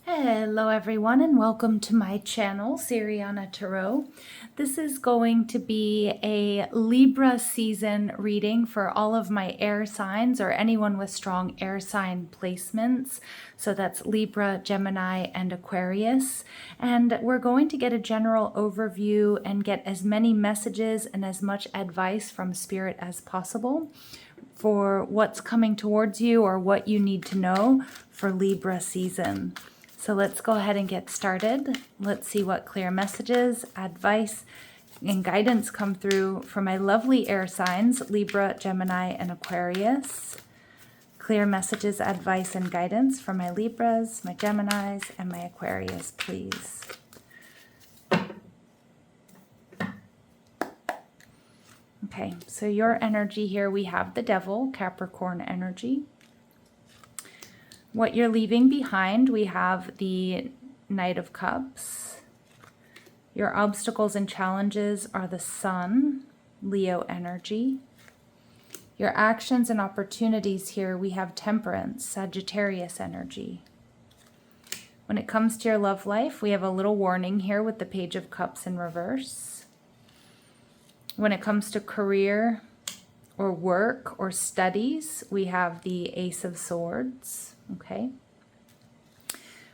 Hello everyone and welcome to my channel, Siriana Tarot. This is going to be a Libra season reading for all of my air signs or anyone with strong air sign placements. So that's Libra, Gemini, and Aquarius. And we're going to get a general overview and get as many messages and as much advice from Spirit as possible for what's coming towards you or what you need to know for Libra season. So let's go ahead and get started. Let's see what clear messages, advice, and guidance come through for my lovely air signs, Libra, Gemini, and Aquarius. Clear messages, advice, and guidance for my Libras, my Geminis, and my Aquarius, please. Okay, so your energy here, we have the Devil, Capricorn energy. What you're leaving behind, we have the Knight of Cups. Your obstacles and challenges are the Sun, Leo energy. Your actions and opportunities here, we have Temperance, Sagittarius energy. When it comes to your love life, we have a little warning here with the Page of Cups in reverse. When it comes to career or work or studies, we have the Ace of Swords. Okay.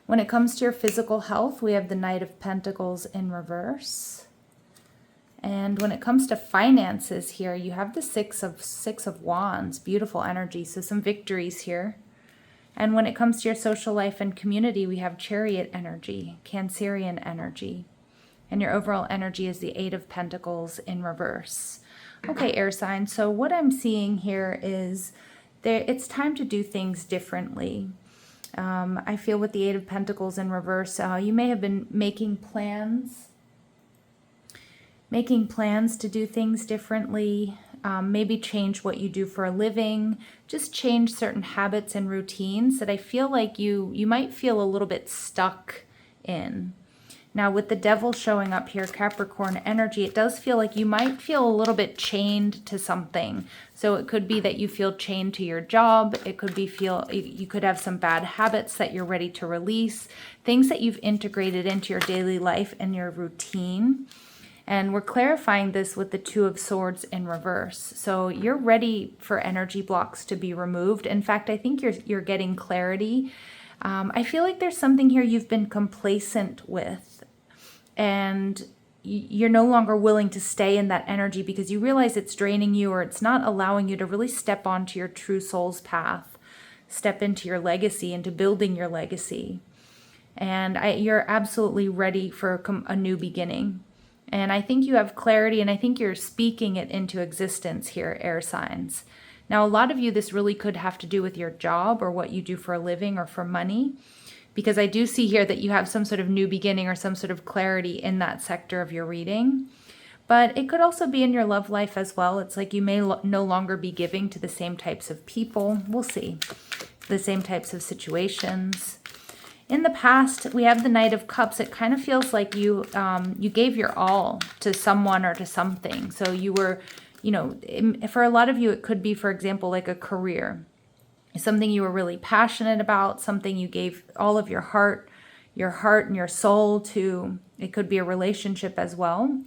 When it comes to your physical health, we have the Knight of Pentacles in reverse. And when it comes to finances here, you have the Six of Wands, beautiful energy, so some victories here. And when it comes to your social life and community, we have Chariot energy, Cancerian energy. And your overall energy is the Eight of Pentacles in reverse. Okay, air sign. So what I'm seeing here is it's time to do things differently. I feel with the Eight of Pentacles in reverse, you may have been making plans to do things differently, maybe change what you do for a living, just change certain habits and routines that I feel like you might feel a little bit stuck in. Now, with the Devil showing up here, Capricorn energy, it does feel like you might feel a little bit chained to something. So it could be that you feel chained to your job. It could be you could have some bad habits that you're ready to release, things that you've integrated into your daily life and your routine. And we're clarifying this with the Two of Swords in reverse. So you're ready for energy blocks to be removed. In fact, I think you're getting clarity. I feel like there's something here you've been complacent with. And you're no longer willing to stay in that energy because you realize it's draining you or it's not allowing you to really step onto your true soul's path, step into your legacy, into building your legacy. And you're absolutely ready for a new beginning. And I think you have clarity, and I think you're speaking it into existence here, air signs. Now, a lot of you, this really could have to do with your job or what you do for a living or for money. Because I do see here that you have some sort of new beginning or some sort of clarity in that sector of your reading. But it could also be in your love life as well. It's like you may no longer be giving to the same types of people. We'll see. The same types of situations. In the past, we have the Knight of Cups. It kind of feels like you gave your all to someone or to something. So you were, for a lot of you, it could be, for example, like a career. Something you were really passionate about, something you gave all of your heart and your soul to. It could be a relationship as well.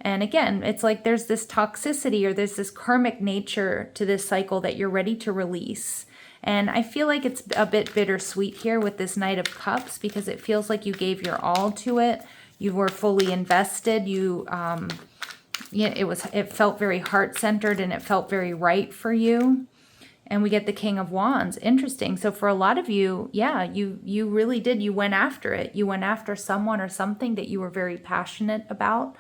And again, it's like there's this toxicity or there's this karmic nature to this cycle that you're ready to release. And I feel like it's a bit bittersweet here with this Knight of Cups because it feels like you gave your all to it. You were fully invested. It felt very heart-centered and it felt very right for you. And we get the King of Wands. Interesting. So for a lot of you, yeah, you really did. You went after it. You went after someone or something that you were very passionate about.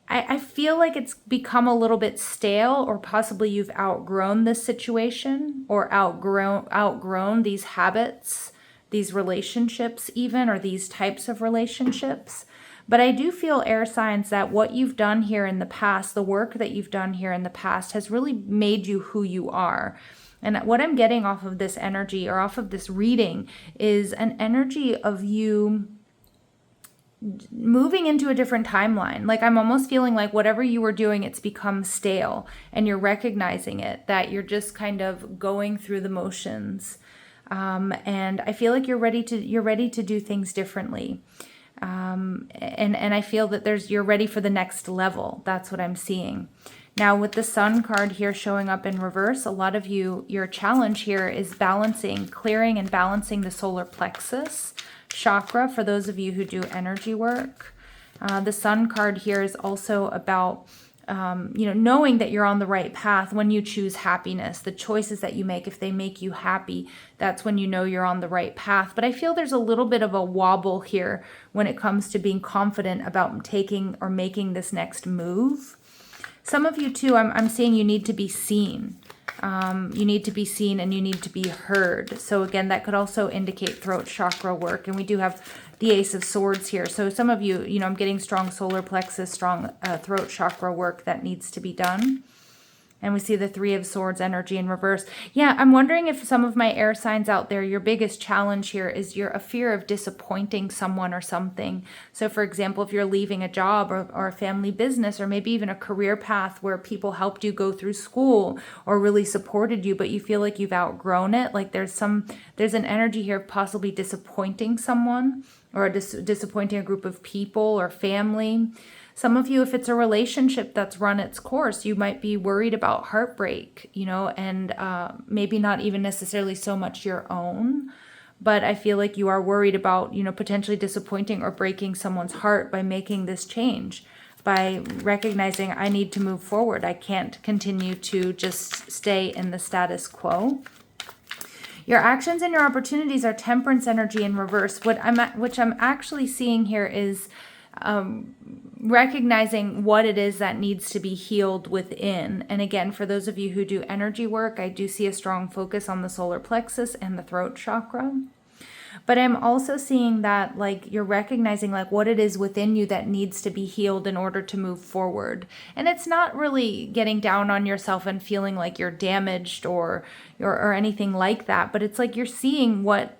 I feel like it's become a little bit stale, or possibly you've outgrown this situation or outgrown these habits, these relationships even, or these types of relationships. But I do feel, air signs, that what you've done here in the past, the work that you've done here in the past has really made you who you are. And what I'm getting off of this energy or off of this reading is an energy of you moving into a different timeline. Like I'm almost feeling like whatever you were doing, it's become stale and you're recognizing it, that you're just kind of going through the motions. And I feel like you're ready to do things differently. And I feel that you're ready for the next level. That's what I'm seeing. Now with the Sun card here showing up in reverse, a lot of you, your challenge here is clearing and balancing the solar plexus chakra for those of you who do energy work. The Sun card here is also about knowing that you're on the right path when you choose happiness. The choices that you make, if they make you happy, that's when you know you're on the right path. But I feel there's a little bit of a wobble here when it comes to being confident about taking or making this next move. Some of you too, I'm seeing you need to be seen. You need to be seen and you need to be heard. So again, that could also indicate throat chakra work. And we do have the Ace of Swords here. So some of you, I'm getting strong solar plexus, strong throat chakra work that needs to be done. And we see the Three of Swords energy in reverse. Yeah, I'm wondering if some of my air signs out there, your biggest challenge here is a fear of disappointing someone or something. So for example, if you're leaving a job or a family business, or maybe even a career path where people helped you go through school or really supported you, but you feel like you've outgrown it, like there's an energy here of possibly disappointing someone or disappointing a group of people or family. Some of you, if it's a relationship that's run its course, you might be worried about heartbreak, and maybe not even necessarily so much your own, but I feel like you are worried about, potentially disappointing or breaking someone's heart by making this change, by recognizing I need to move forward. I can't continue to just stay in the status quo. Your actions and your opportunities are Temperance energy in reverse. Which I'm actually seeing here is recognizing what it is that needs to be healed within. And again, for those of you who do energy work, I do see a strong focus on the solar plexus and the throat chakra. But I'm also seeing that you're recognizing what it is within you that needs to be healed in order to move forward. And it's not really getting down on yourself and feeling like you're damaged or anything like that, but it's like you're seeing what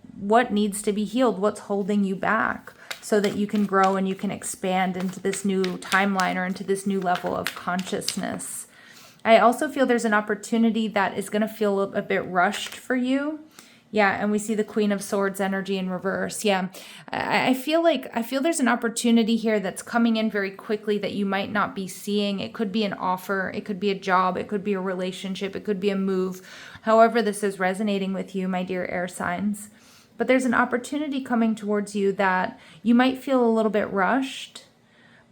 needs to be healed, what's holding you back, so that you can grow and you can expand into this new timeline or into this new level of consciousness. I also feel there's an opportunity that is going to feel a bit rushed for you. Yeah, and we see the Queen of Swords energy in reverse. Yeah, I feel there's an opportunity here that's coming in very quickly that you might not be seeing. It could be an offer, it could be a job, it could be a relationship, it could be a move. However this is resonating with you, my dear air signs. But there's an opportunity coming towards you that you might feel a little bit rushed.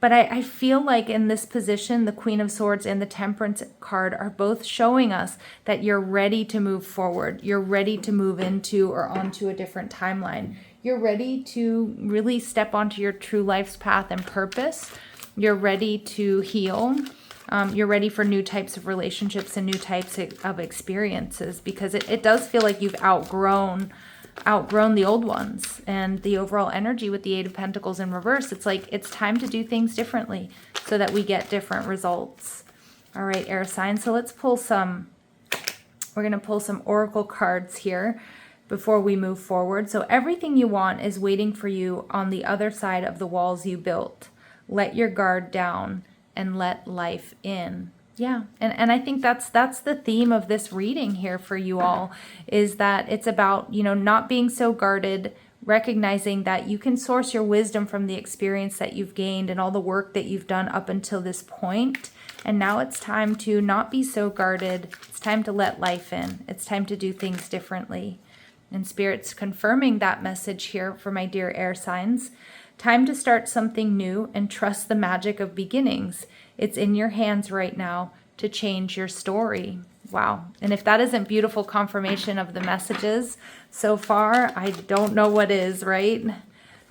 But I feel like in this position, the Queen of Swords and the Temperance card are both showing us that you're ready to move forward. You're ready to move into or onto a different timeline. You're ready to really step onto your true life's path and purpose. You're ready to heal. You're ready for new types of relationships and new types of experiences, because it does feel like you've outgrown the old ones. And the overall energy with the Eight of Pentacles in reverse, it's like it's time to do things differently so that we get different results. All right, air signs. So let's pull we're going to pull some oracle cards here before we move forward. So everything you want is waiting for you on the other side of the walls you built. Let your guard down and let life in. Yeah, and I think that's the theme of this reading here for you all, is that it's about, not being so guarded, recognizing that you can source your wisdom from the experience that you've gained and all the work that you've done up until this point. And now it's time to not be so guarded. It's time to let life in. It's time to do things differently. And Spirit's confirming that message here for my dear air signs. Time to start something new and trust the magic of beginnings. It's in your hands right now to change your story. Wow. And if that isn't beautiful confirmation of the messages so far, I don't know what is, right?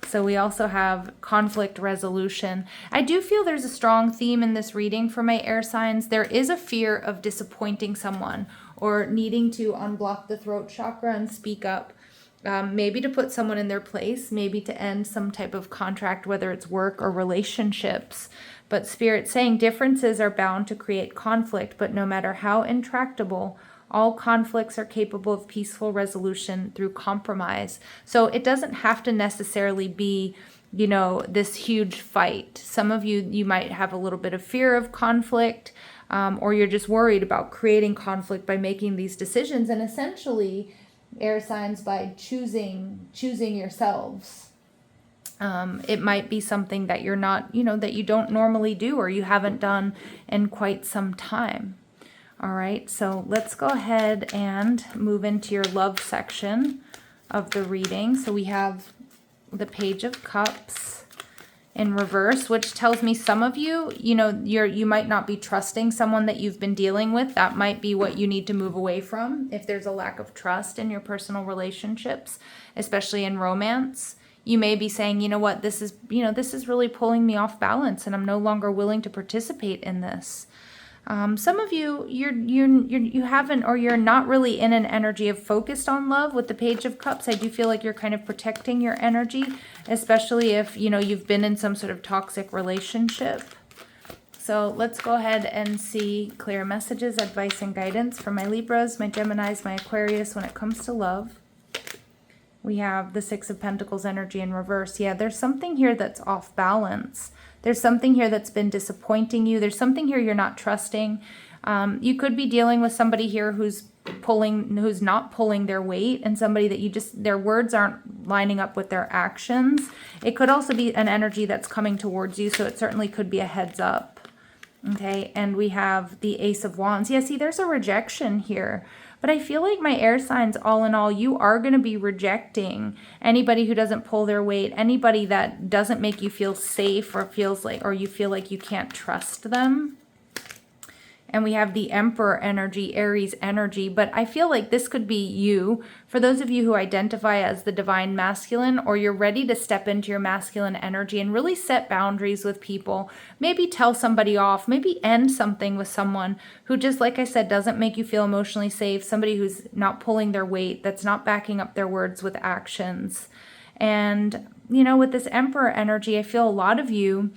So we also have conflict resolution. I do feel there's a strong theme in this reading for my air signs. There is a fear of disappointing someone or needing to unblock the throat chakra and speak up. Maybe to put someone in their place, maybe to end some type of contract, whether it's work or relationships. But Spirit's saying differences are bound to create conflict, but no matter how intractable, all conflicts are capable of peaceful resolution through compromise. So it doesn't have to necessarily be, this huge fight. Some of you might have a little bit of fear of conflict, or you're just worried about creating conflict by making these decisions. And essentially, air signs, by choosing yourselves. It might be something that you're not, that you don't normally do or you haven't done in quite some time. All right, so let's go ahead and move into your love section of the reading. So we have the Page of Cups in reverse, which tells me some of you, you might not be trusting someone that you've been dealing with. That might be what you need to move away from if there's a lack of trust in your personal relationships, especially in romance. You may be saying, you know what, this is really pulling me off balance and I'm no longer willing to participate in this. Some of you, you haven't, or you're not really in an energy of focused on love with the Page of Cups. I do feel like you're kind of protecting your energy, especially if, you've been in some sort of toxic relationship. So let's go ahead and see clear messages, advice, and guidance for my Libras, my Geminis, my Aquarius when it comes to love. We have the Six of Pentacles energy in reverse. Yeah, there's something here that's off balance. There's something here that's been disappointing you. There's something here you're not trusting. You could be dealing with somebody here who's not pulling their weight, and somebody that their words aren't lining up with their actions. It could also be an energy that's coming towards you, so it certainly could be a heads up. Okay, and we have the Ace of Wands. Yeah, see, there's a rejection here. But I feel like my air signs, all in all, you are going to be rejecting anybody who doesn't pull their weight, anybody that doesn't make you feel safe or you feel like you can't trust them. And we have the Emperor energy, Aries energy, but I feel like this could be you. For those of you who identify as the divine masculine, or you're ready to step into your masculine energy and really set boundaries with people, maybe tell somebody off, maybe end something with someone who just, like I said, doesn't make you feel emotionally safe, somebody who's not pulling their weight, that's not backing up their words with actions. And, with this Emperor energy, I feel a lot of you're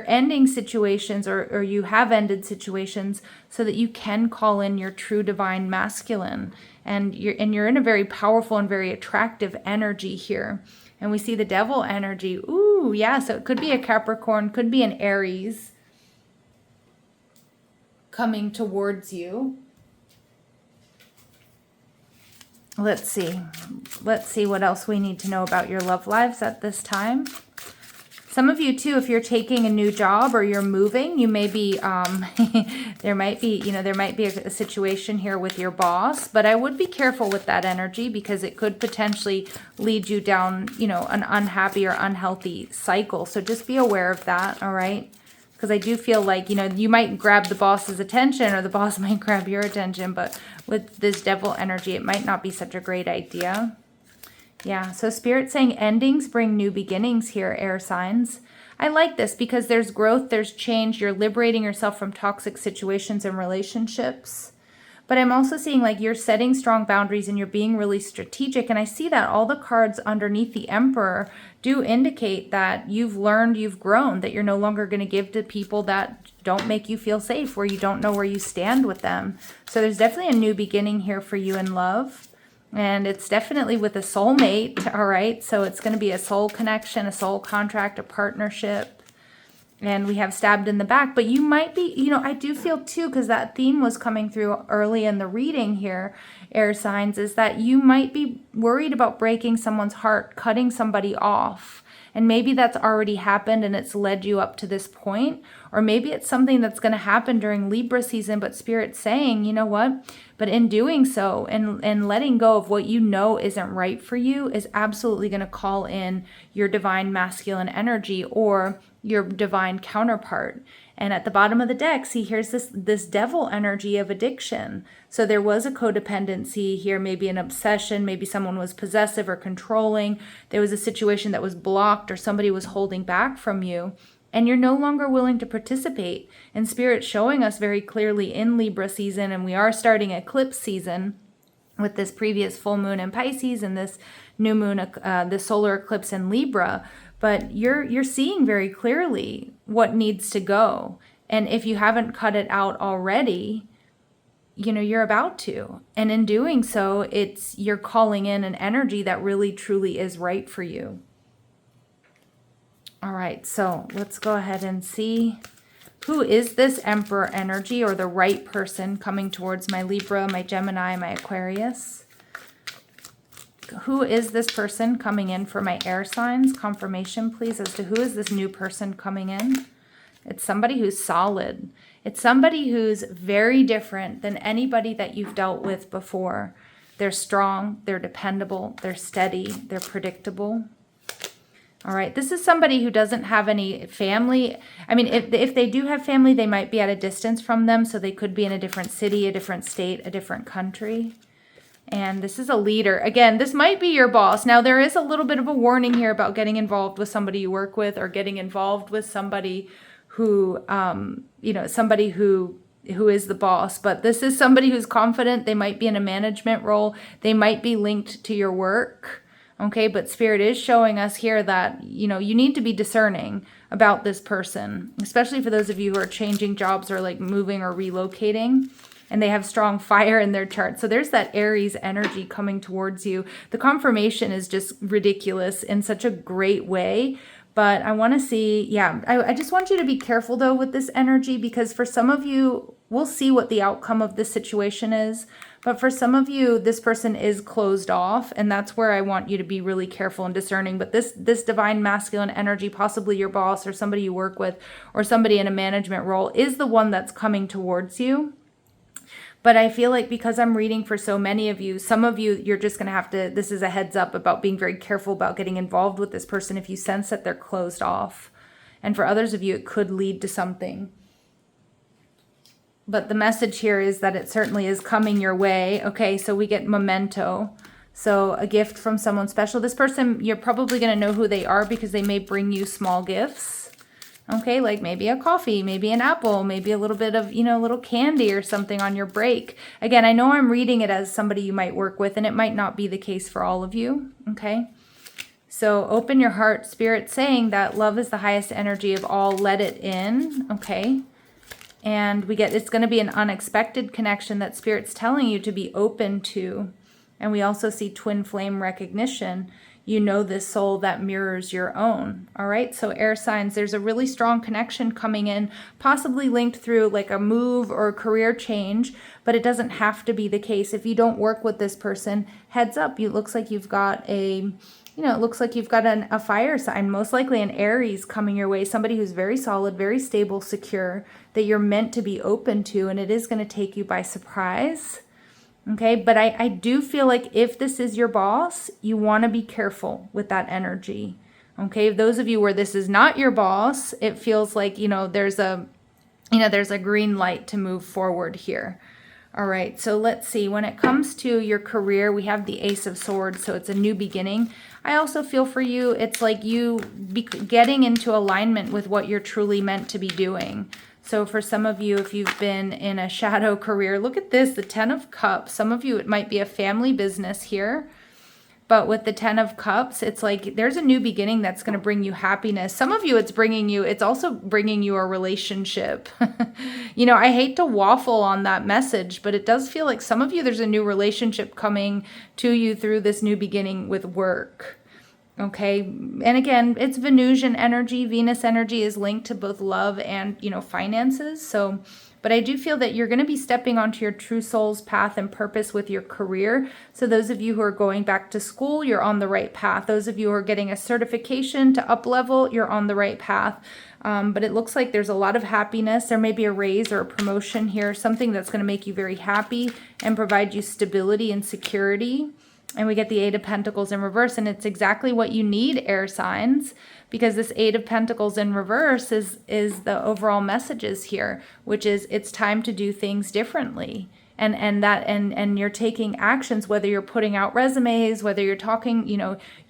ending situations or you have ended situations so that you can call in your true divine masculine, and you're in a very powerful and very attractive energy here. And we see the Devil energy. Ooh, yeah, so it could be a Capricorn, could be an Aries coming towards you. Let's see what else we need to know about your love lives at this time. Some of you too, if you're taking a new job or you're moving, you may be, there might be a situation here with your boss, but I would be careful with that energy because it could potentially lead you down, an unhappy or unhealthy cycle. So just be aware of that, all right? Because I do feel like, you might grab the boss's attention or the boss might grab your attention, but with this Devil energy, it might not be such a great idea. Yeah, so Spirit saying endings bring new beginnings here, air signs. I like this because there's growth, there's change. You're liberating yourself from toxic situations and relationships. But I'm also seeing like you're setting strong boundaries and you're being really strategic. And I see that all the cards underneath the Emperor do indicate that you've learned, you've grown, that you're no longer going to give to people that don't make you feel safe, where you don't know where you stand with them. So there's definitely a new beginning here for you in love. And it's definitely with a soulmate, all right? So it's going to be a soul connection, a soul contract, a partnership. And we have stabbed in the back. But you might be, I do feel too, because that theme was coming through early in the reading here, air signs, is that you might be worried about breaking someone's heart, cutting somebody off. And maybe that's already happened and it's led you up to this point. Or maybe it's something that's going to happen during Libra season, but Spirit's saying, you know what? But in doing so and letting go of what you know isn't right for you is absolutely going to call in your divine masculine energy or your divine counterpart. And at the bottom of the deck, see, here's this Devil energy of addiction. So there was a codependency here, maybe an obsession, maybe someone was possessive or controlling. There was a situation that was blocked or somebody was holding back from you. And you're no longer willing to participate. And Spirit's showing us very clearly in Libra season, and we are starting eclipse season with this previous full moon in Pisces and this new moon, the solar eclipse in Libra. But you're seeing very clearly what needs to go. And if you haven't cut it out already, you're about to. And in doing so, you're calling in an energy that really truly is right for you. All right, so let's go ahead and see Who is this Emperor energy, or the right person coming towards my Libra, my Gemini, my Aquarius? Who is this person coming in for my air signs? Confirmation, please, as to who is this new person coming in. It's somebody who's solid. It's somebody who's very different than anybody that you've dealt with before. They're strong, they're dependable, they're steady, they're predictable. All right, this is somebody who doesn't have any family. I mean, if they do have family, they might be at a distance from them, so they could be in a different city, a different state, a different country. And this is a leader. Again, this might be your boss. Now, there is a little bit of a warning here about getting involved with somebody you work with, or getting involved with somebody who, somebody who is the boss. But this is somebody who's confident. They might be in a management role. They might be linked to your work. Okay, but Spirit is showing us here that, you need to be discerning about this person, especially for those of you who are changing jobs or like moving or relocating, and they have strong fire in their chart. So there's that Aries energy coming towards you. The confirmation is just ridiculous in such a great way. But I want to see, I just want you to be careful though with this energy, because for some of you, we'll see what the outcome of this situation is. But for some of you, this person is closed off, and that's where I want you to be really careful and discerning. But this divine masculine energy, possibly your boss or somebody you work with or somebody in a management role, is the one that's coming towards you. But I feel like because I'm reading for so many of you, some of you, you're just going to have to, this is a heads up about being very careful about getting involved with this person if you sense that they're closed off. And for others of you, it could lead to something. But the message here is that it certainly is coming your way. Okay, so we get memento. So a gift from someone special. This person, you're probably going to know who they are because they may bring you small gifts. Okay, like maybe a coffee, maybe an apple, maybe a little bit of, a little candy or something on your break. Again, I know I'm reading it as somebody you might work with, and it might not be the case for all of you. Okay, so open your heart. Spirit saying that love is the highest energy of all. Let it in. Okay. And we get, it's going to be an unexpected connection that Spirit's telling you to be open to. And we also see twin flame recognition. You know this soul that mirrors your own. All right. So air signs, there's a really strong connection coming in, possibly linked through like a move or a career change, but it doesn't have to be the case. If you don't work with this person, heads up, it looks like you've got a fire sign, most likely an Aries coming your way, somebody who's very solid, very stable, secure, that you're meant to be open to, and it is going to take you by surprise. Okay, but I do feel like if this is your boss, you want to be careful with that energy. Okay, those of you where this is not your boss, it feels like, there's a green light to move forward here. All right, so let's see. When it comes to your career, we have the Ace of Swords, so it's a new beginning. I also feel for you, it's like you getting into alignment with what you're truly meant to be doing. So for some of you, if you've been in a shadow career, look at this, the 10 of Cups. Some of you, it might be a family business here. But with the 10 of Cups, it's like there's a new beginning that's going to bring you happiness. Some of you, it's also bringing you a relationship. I hate to waffle on that message, but it does feel like some of you, there's a new relationship coming to you through this new beginning with work. Okay. And again, it's Venusian energy. Venus energy is linked to both love and, finances. So, but I do feel that you're going to be stepping onto your true soul's path and purpose with your career. So those of you who are going back to school, you're on the right path. Those of you who are getting a certification to up level, you're on the right path. But it looks like there's a lot of happiness. There may be a raise or a promotion here, something that's going to make you very happy and provide you stability and security. And we get the 8 of Pentacles in reverse, and it's exactly what you need, air signs, because this 8 of Pentacles in reverse is the overall messages here, which is it's time to do things differently. And you're taking actions, whether you're putting out resumes, whether you're talking,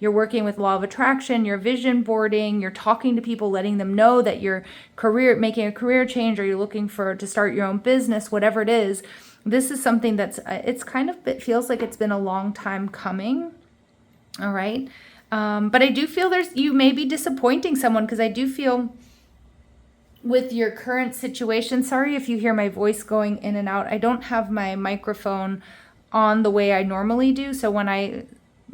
you're working with law of attraction, you're vision boarding, you're talking to people, letting them know that you're making a career change, or you're looking to start your own business, whatever it is. This is something that's, it feels like it's been a long time coming. All right. But I do feel you may be disappointing someone, because I do feel with your current situation, sorry if you hear my voice going in and out. I don't have my microphone on the way I normally do. So when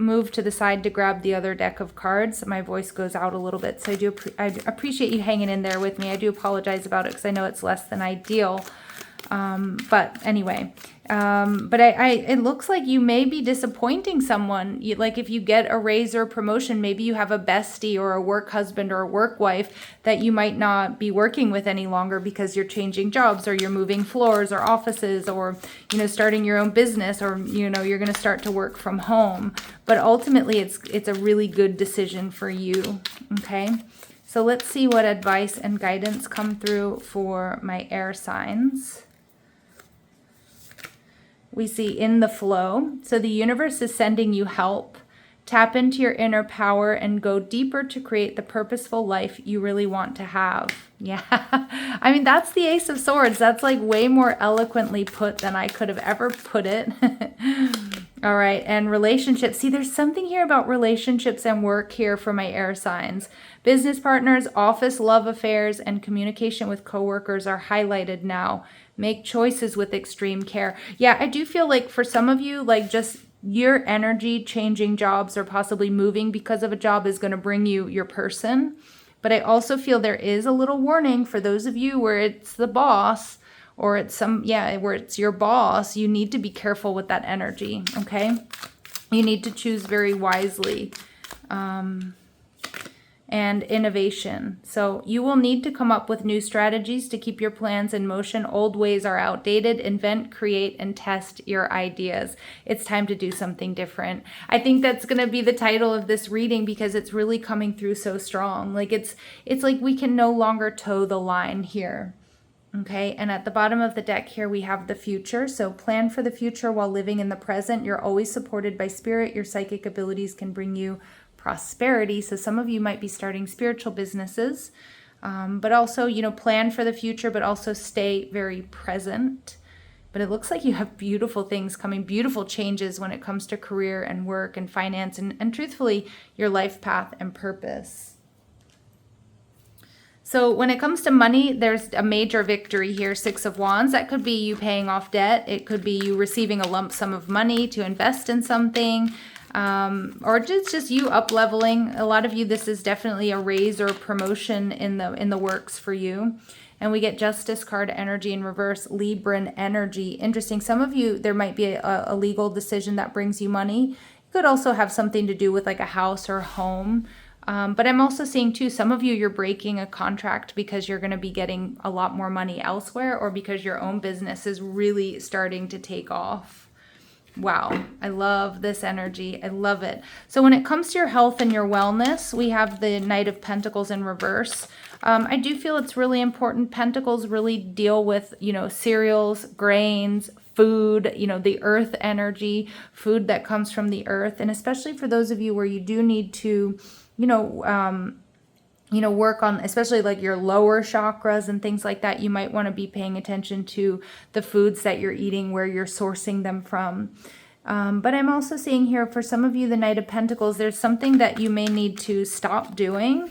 move to the side to grab the other deck of cards. My voice goes out a little bit, so I appreciate you hanging in there with me. I do apologize about it because I know it's less than ideal. But anyway, but it looks like you may be disappointing someone. Like if you get a raise or a promotion, maybe you have a bestie or a work husband or a work wife that you might not be working with any longer because you're changing jobs or you're moving floors or offices or, starting your own business or, you're going to start to work from home. But ultimately it's a really good decision for you. Okay. So let's see what advice and guidance come through for my air signs. We see in the flow. So the universe is sending you help. Tap into your inner power and go deeper to create the purposeful life you really want to have. Yeah. I mean, that's the Ace of Swords. That's like way more eloquently put than I could have ever put it. All right. And relationships. See, there's something here about relationships and work here for my air signs. Business partners, office love affairs, and communication with coworkers are highlighted now. Make choices with extreme care. Yeah, I do feel like for some of you, like just your energy changing jobs or possibly moving because of a job is going to bring you your person. But I also feel there is a little warning for those of you where it's the boss or it's where it's your boss. You need to be careful with that energy, okay? You need to choose very wisely. And innovation. So you will need to come up with new strategies to keep your plans in motion. Old ways are outdated. Invent, create, and test your ideas. It's time to do something different. I think that's going to be the title of this reading because it's really coming through so strong. Like it's like we can no longer toe the line here. Okay, and at the bottom of the deck here, we have the future. So plan for the future while living in the present. You're always supported by spirit. Your psychic abilities can bring you prosperity. So some of you might be starting spiritual businesses, but also, plan for the future, but also stay very present. But it looks like you have beautiful things coming, beautiful changes when it comes to career and work and finance and truthfully, your life path and purpose. So when it comes to money, there's a major victory here, Six of Wands. That could be you paying off debt. It could be you receiving a lump sum of money to invest in something. Or just you up leveling. A lot of you, this is definitely a raise or promotion in the works for you. And we get Justice card energy in reverse, Libran energy. Interesting. Some of you, there might be a legal decision that brings you money. It could also have something to do with like a house or home. But I'm also seeing too, some of you, you're breaking a contract because you're going to be getting a lot more money elsewhere or because your own business is really starting to take off. Wow, I love this energy. I love it. So when it comes to your health and your wellness, we have the Knight of Pentacles in reverse. I do feel it's really important. Pentacles really deal with, cereals, grains, food, the earth energy, food that comes from the earth. And especially for those of you where you do need to, work on, especially like your lower chakras and things like that, you might want to be paying attention to the foods that you're eating, where you're sourcing them from. But I'm also seeing here for some of you, the Knight of Pentacles, there's something that you may need to stop doing.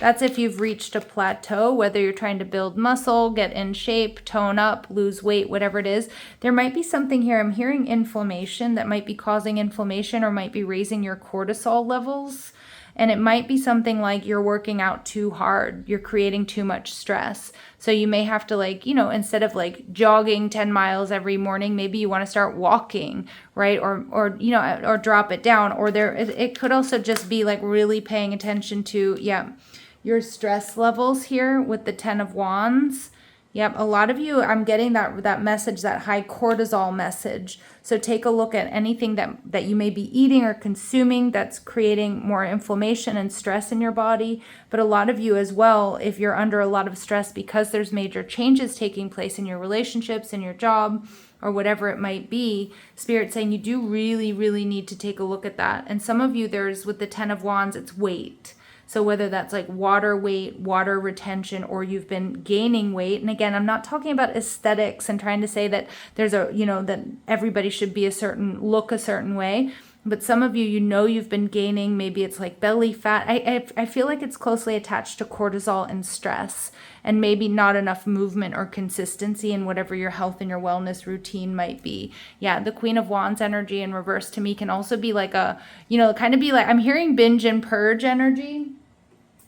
That's if you've reached a plateau, whether you're trying to build muscle, get in shape, tone up, lose weight, whatever it is. There might be something here. I'm hearing inflammation that might be causing inflammation or might be raising your cortisol levels. And it might be something like you're working out too hard. You're creating too much stress. So you may have to instead of jogging 10 miles every morning, maybe you want to start walking, right? Or drop it down. Or it could also just be really paying attention to, your stress levels here with the 10 of Wands. Yep, a lot of you, I'm getting that message, that high cortisol message. So take a look at anything that you may be eating or consuming that's creating more inflammation and stress in your body. But a lot of you as well, if you're under a lot of stress because there's major changes taking place in your relationships, in your job, or whatever it might be, Spirit's saying you do really, really need to take a look at that. And some of you, there's with the 10 of Wands, it's weight. So whether that's water weight, water retention, or you've been gaining weight. And again, I'm not talking about aesthetics and trying to say that there's that everybody should be a certain way. But some of you, you know, you've been gaining, maybe it's like belly fat. I feel like it's closely attached to cortisol and stress, and maybe not enough movement or consistency in whatever your health and your wellness routine might be. Yeah, the Queen of Wands energy in reverse to me can also be like a, you know, kind of be like, I'm hearing binge and purge energy.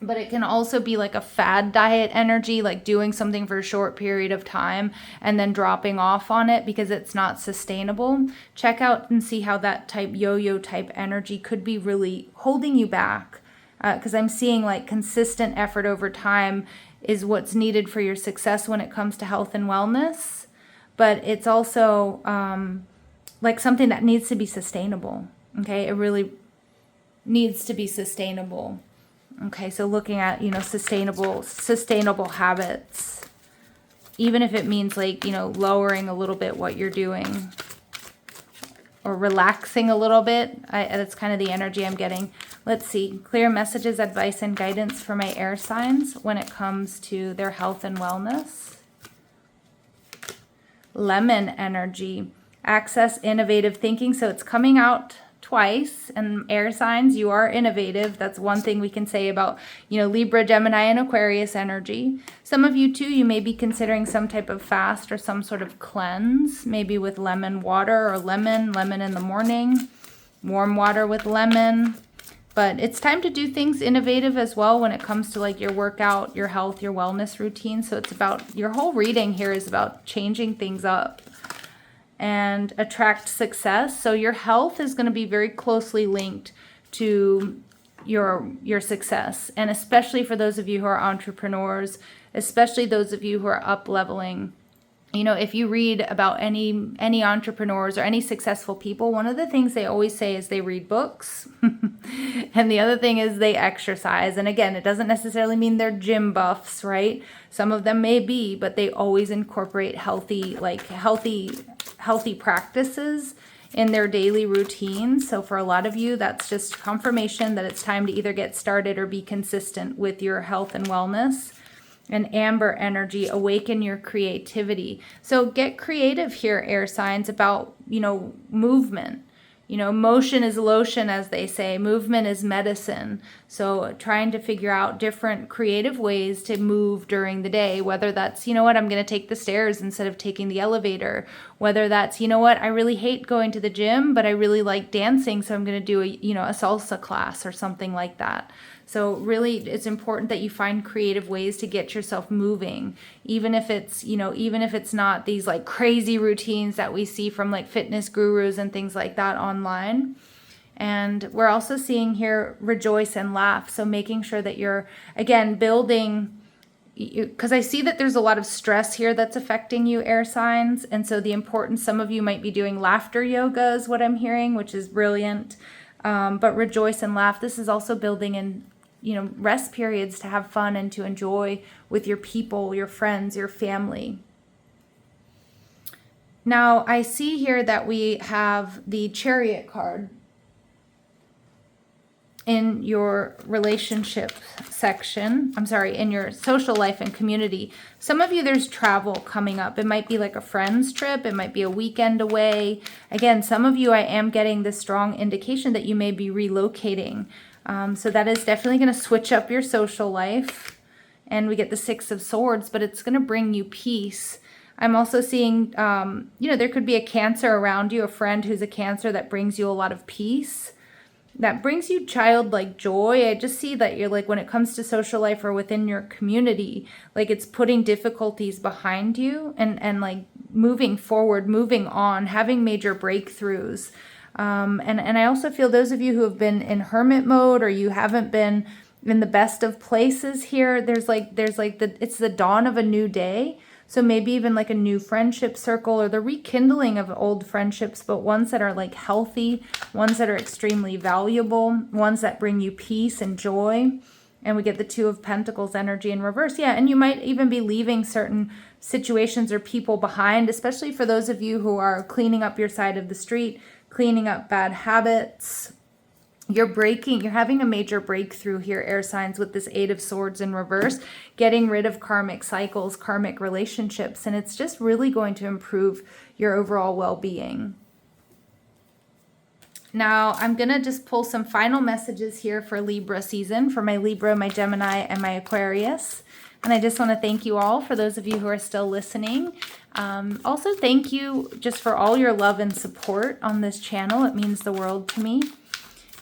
But it can also be like a fad diet energy, like doing something for a short period of time and then dropping off on it because it's not sustainable. Check out and see how that type yo-yo type energy could be really holding you back. Because I'm seeing like consistent effort over time is what's needed for your success when it comes to health and wellness. But it's also like something that needs to be sustainable. Okay, it really needs to be sustainable. Okay, so looking at, you know, sustainable habits, even if it means like, you know, lowering a little bit what you're doing or relaxing a little bit. That's kind of the energy I'm getting. Let's see, clear messages, advice, and guidance for my air signs when it comes to their health and wellness. Lemon energy, access innovative thinking. So it's coming out twice, and air signs, you are innovative. That's one thing we can say about, you know, Libra, Gemini, and Aquarius energy. Some of you too, you may be considering some type of fast or some sort of cleanse, maybe with lemon water or lemon in the morning, warm water with lemon. But it's time to do things innovative as well when it comes to like your workout, your health, your wellness routine. So it's about, your whole reading here is about changing things up and attract success. So your health is going to be very closely linked to your success. And especially for those of you who are entrepreneurs, especially those of you who are up leveling. You know, if you read about any entrepreneurs or any successful people, one of the things they always say is they read books. And the other thing is they exercise. And again, it doesn't necessarily mean they're gym buffs, right? Some of them may be, but they always incorporate healthy practices in their daily routines. So for a lot of you, that's just confirmation that it's time to either get started or be consistent with your health and wellness. And amber energy, awaken your creativity. So get creative here, air signs, about, you know, movement. You know, motion is lotion, as they say. Movement is medicine. So trying to figure out different creative ways to move during the day, whether that's, you know what, I'm going to take the stairs instead of taking the elevator. Whether that's, you know what, I really hate going to the gym, but I really like dancing, so I'm going to do a salsa class or something like that. So really, it's important that you find creative ways to get yourself moving, even if it's, you know, even if it's not these like crazy routines that we see from like fitness gurus and things like that online. And we're also seeing here rejoice and laugh. So making sure that you're, again, building, because I see that there's a lot of stress here that's affecting you, air signs. And so the importance, some of you might be doing laughter yoga is what I'm hearing, which is brilliant. But rejoice and laugh. This is also building in, you know, rest periods to have fun and to enjoy with your people, your friends, your family. Now, I see here that we have the Chariot card in your relationship section. I'm sorry, in your social life and community. Some of you, there's travel coming up. It might be like a friend's trip. It might be a weekend away. Again, some of you, I am getting this strong indication that you may be relocating. So that is definitely going to switch up your social life. And we get the Six of Swords, but it's going to bring you peace. I'm also seeing, there could be a Cancer around you, a friend who's a Cancer that brings you a lot of peace. That brings you childlike joy. I just see that you're like, when it comes to social life or within your community, like it's putting difficulties behind you and like moving forward, moving on, having major breakthroughs. And I also feel those of you who have been in hermit mode or you haven't been in the best of places here, it's the dawn of a new day. So maybe even like a new friendship circle or the rekindling of old friendships, but ones that are like healthy, ones that are extremely valuable, ones that bring you peace and joy. And we get the Two of Pentacles energy in reverse. Yeah, and you might even be leaving certain situations or people behind, especially for those of you who are cleaning up your side of the street, cleaning up bad habits. You're having a major breakthrough here, air signs, with this Eight of Swords in reverse, getting rid of karmic cycles, karmic relationships, and it's just really going to improve your overall well-being. Now I'm going to just pull some final messages here for Libra season, for my Libra, my Gemini, and my Aquarius. And I just want to thank you all, for those of you who are still listening. Also, thank you just for all your love and support on this channel. It means the world to me.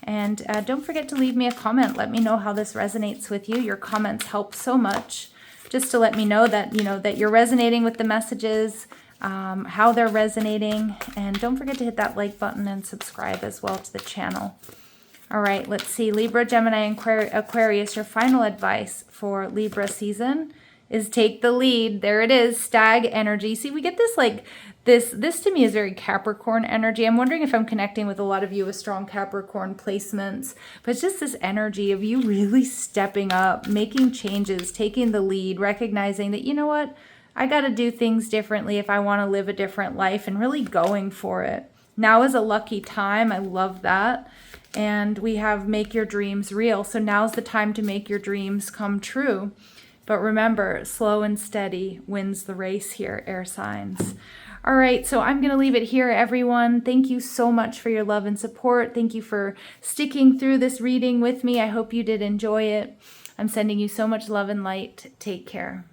And don't forget to leave me a comment. Let me know how this resonates with you. Your comments help so much, just to let me know that, that you're resonating with the messages, how they're resonating. And don't forget to hit that like button and subscribe as well to the channel. All right, let's see. Libra, Gemini, and Aquarius, your final advice for Libra season is take the lead. There it is, stag energy. See, we get this this to me is very Capricorn energy. I'm wondering if I'm connecting with a lot of you with strong Capricorn placements, but it's just this energy of you really stepping up, making changes, taking the lead, recognizing that, you know what, I got to do things differently if I want to live a different life, and really going for it. Now is a lucky time. I love that. And we have make your dreams real. So now's the time to make your dreams come true. But remember, slow and steady wins the race here, air signs. All right, so I'm going to leave it here, everyone. Thank you so much for your love and support. Thank you for sticking through this reading with me. I hope you did enjoy it. I'm sending you so much love and light. Take care.